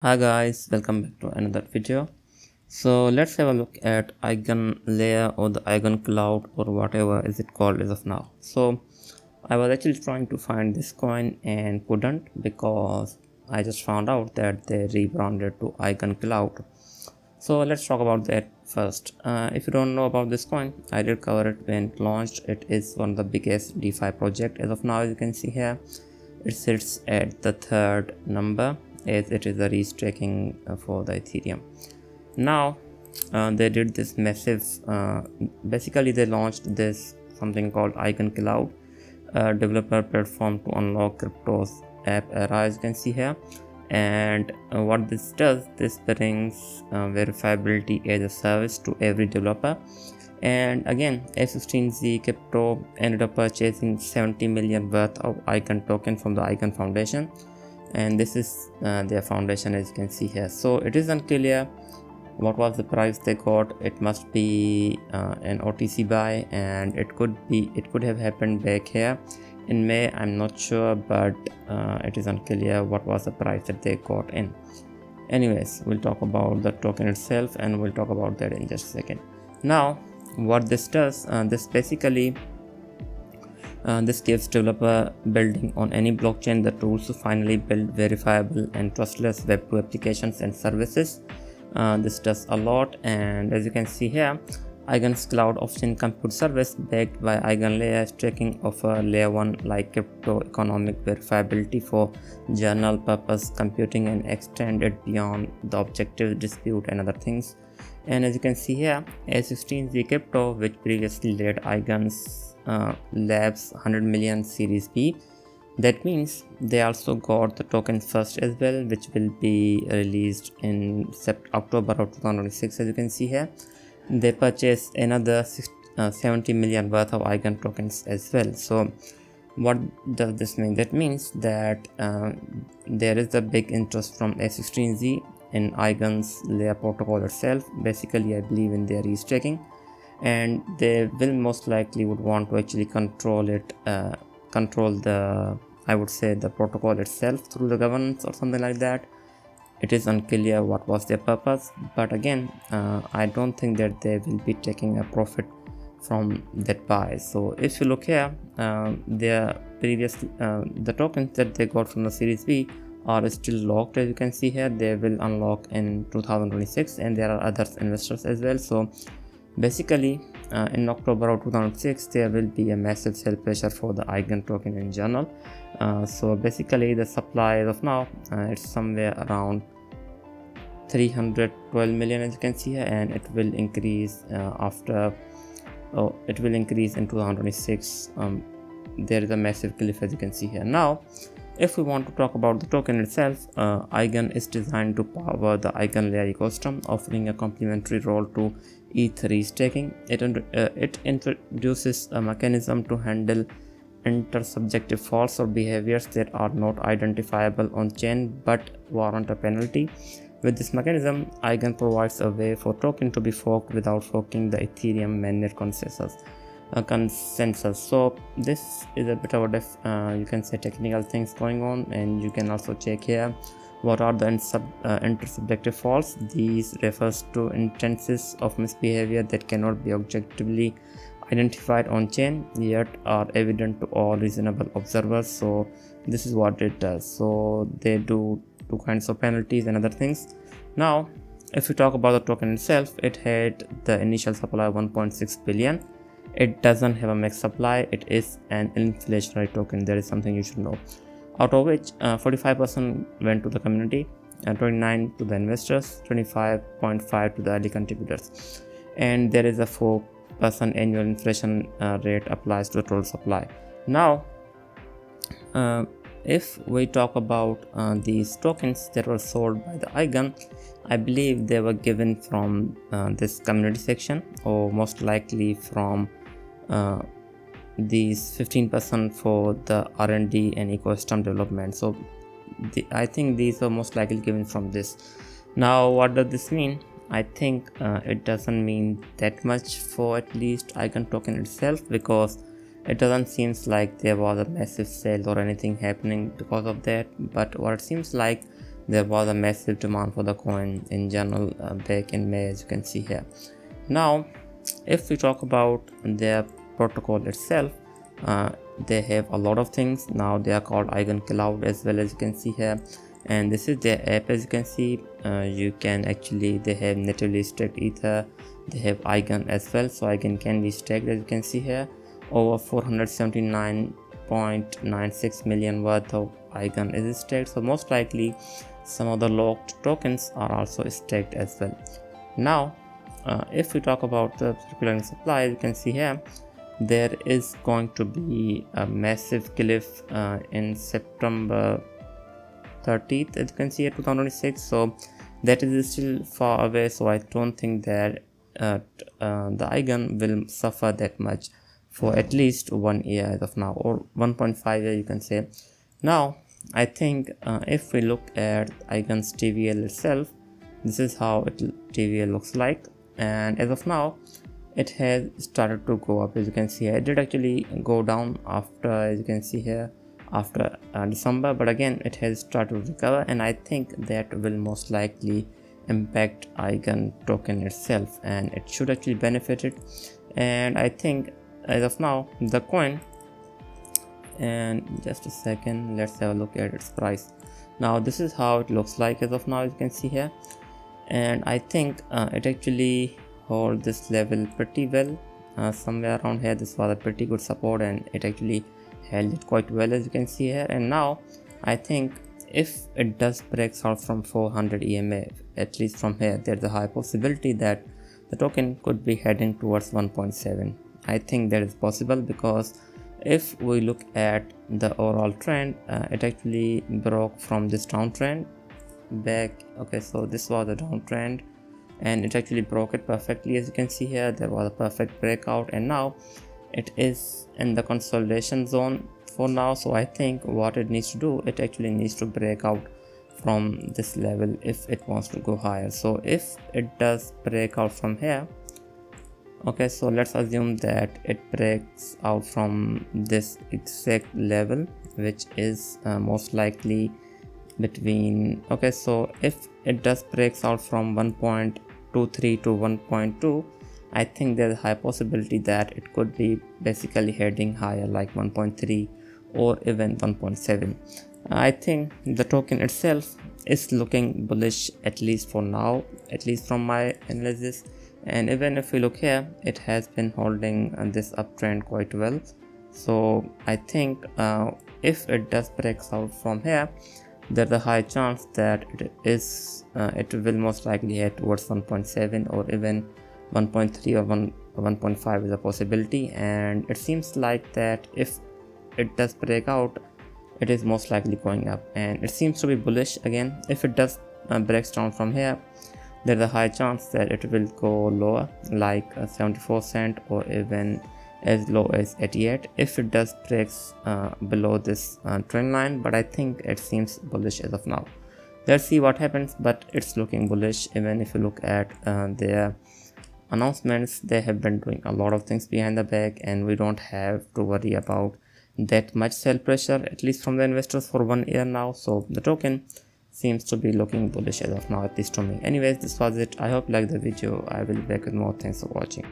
Hi guys, welcome back to another video. So let's have a look at EIGENLAYER or the EIGENCLOUD or whatever is it called as of now. So I was actually trying to find this coin and couldn't because I just found out that they rebranded to EIGENCLOUD. So let's talk about that first. If you don't know about this coin, I did cover it when it launched. It is one of the biggest DeFi project as of now. As you can see here, it sits at the third number as it is a restaking for the Ethereum. Now they did this massive basically they launched this something called EIGENCLOUD, developer platform to unlock crypto's app era, as you can see here. And what this does, this brings verifiability as a service to every developer. And again, A16Z Crypto ended up purchasing 70 million worth of EIGEN token from the EIGEN Foundation, and this is their foundation, as you can see here. So it is unclear what was the price they got. It must be an OTC buy, and it could have happened back here in May. I'm not sure, but it is unclear what was the price that they got in. Anyways, we'll talk about the token itself and we'll talk about that in just a second. Now what this does, this basically this gives developer building on any blockchain the tools to finally build verifiable and trustless web2 applications and services. This does a lot, and as you can see here, EIGENCLOUD off-chain compute service backed by EIGENLAYER tracking offer layer 1 like crypto economic verifiability for general purpose computing and extend it beyond the objective dispute and other things. And as you can see here, A16Z Crypto, which previously led EIGEN's Labs 100 million Series B, that means they also got the tokens first as well, which will be released in October of 2026. As you can see here, they purchased another 70 million worth of EIGEN tokens as well. So what does this mean? That means that there is a big interest from A16Z in EIGEN's layer protocol itself. Basically, I believe in their restaking, and they will most likely would want to actually control it, control the, I would say, the protocol itself through the governance or something like that. It is unclear what was their purpose, but again, I don't think that they will be taking a profit from that buy. So if you look here, their previous the tokens that they got from the Series B are still locked. As you can see here, they will unlock in 2026, and there are other investors as well. So basically, in October of 2006, there will be a massive sell pressure for the EIGEN token in general. So basically, the supply as of now, it's somewhere around 312 million, as you can see here, and it will increase it will increase in 2026. There is a massive cliff, as you can see here. Now, if we want to talk about the token itself, EIGEN is designed to power the EIGENLAYER ecosystem, offering a complementary role to ETH staking. It introduces a mechanism to handle intersubjective faults or behaviors that are not identifiable on chain but warrant a penalty. With this mechanism, EIGEN provides a way for token to be forked without forking the Ethereum mainnet consensus. So this is a bit of a you can say technical things going on, and you can also check here what are the intersubjective faults. These refers to instances of misbehavior that cannot be objectively identified on chain yet are evident to all reasonable observers. So this is what it does. So they do two kinds of penalties and other things. Now if we talk about the token itself, it had the initial supply of 1.6 billion. It doesn't have a max supply. It is an inflationary token. That is something you should know. Out of which 45% went to the community, 29% to the investors, 25.5% to the early contributors, and there is a 4% annual inflation rate applies to the total supply. Now if we talk about these tokens that were sold by the EIGEN, I believe they were given from this community section, or most likely from these 15% for the R&D and ecosystem development. So I think these are most likely given from this. Now what does this mean? I think it doesn't mean that much for at least EIGEN token itself, because it doesn't seems like there was a massive sale or anything happening because of that. But what it seems like, there was a massive demand for the coin in general back in May, as you can see here. Now if we talk about their protocol itself, they have a lot of things. Now they are called EIGENCLOUD as well, as you can see here, and this is their app. As you can see, you can actually, they have natively staked Ether, they have Eigen as well, so Eigen can be staked, as you can see here. Over 479.96 million worth of Eigen is staked, so most likely some of the locked tokens are also staked as well. Now if we talk about the circulating supply, you can see here there is going to be a massive cliff in September 30th, as you can see, 2026. So that is still far away, so I don't think that the Eigen will suffer that much for at least 1 year as of now, or 1.5 year you can say. Now I think if we look at Eigen's TVL itself, this is how TVL looks like, and as of now it has started to go up. As you can see here, it did actually go down after, as you can see here, after December, but again it has started to recover, and I think that will most likely impact Eigen token itself, and it should actually benefit it. And I think as of now the coin, and just a second, let's have a look at its price. Now this is how it looks like as of now, as you can see here, and I think it actually hold this level pretty well, somewhere around here. This was a pretty good support, and it actually held it quite well, as you can see here. And now I think if it does breaks out from 400 EMA, at least from here, there's a high possibility that the token could be heading towards 1.7. I think that is possible, because if we look at the overall trend, it actually broke from this downtrend back. Okay, so this was a downtrend and it actually broke it perfectly, as you can see here. There was a perfect breakout, and now it is in the consolidation zone for now. So I think what it needs to do, it actually needs to break out from this level if it wants to go higher. So if it does break out from here, okay, so let's assume that it breaks out from this exact level, which is most likely between, okay, so if it does breaks out from 1.23 to 1.2, I think there's a high possibility that it could be basically heading higher, like 1.3 or even 1.7. I think the token itself is looking bullish, at least for now, at least from my analysis. And even if we look here, it has been holding this uptrend quite well. So I think if it does breaks out from here, there's a high chance that it will most likely head towards 1.7 or even 1.3 or 1.5 is a possibility. And it seems like that if it does break out, it is most likely going up, and it seems to be bullish again. If it does breaks down from here, there's a high chance that it will go lower, like 74 cent or even as low as 88 if it does breaks below this trend line. But I think it seems bullish as of now. Let's see what happens, but it's looking bullish. Even if you look at their announcements, they have been doing a lot of things behind the back, and we don't have to worry about that much sell pressure, at least from the investors, for 1 year now. So the token seems to be looking bullish as of now, at least to me. Anyways, this was it. I hope you liked the video. I will be back with more. Thanks for watching.